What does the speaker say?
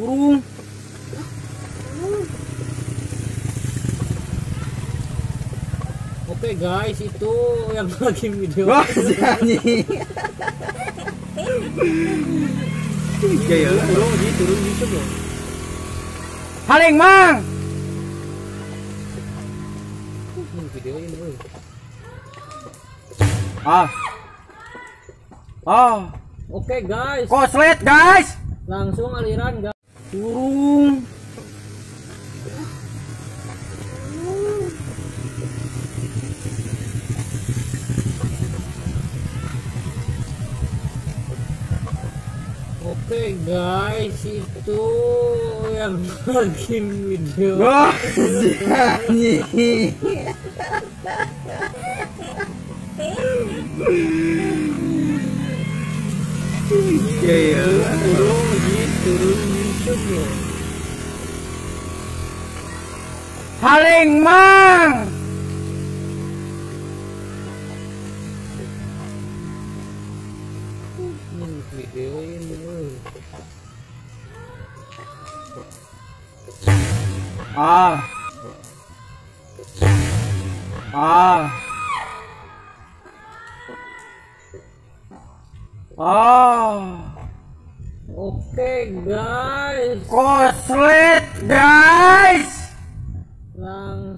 burung. Oke guys, itu yang lagi video. Wah, nyanyi. Iya, turun gitu loh. Haling mang. Videoin loh. Oke guys. Koslet guys. Langsung aliran guys. Burung. Oke guys, itu yang lagi video. Wah, nyanyi. Iya. Turun YouTube loh. Haling mang. Videoin loh. Oke guys, Koslet guys. langsung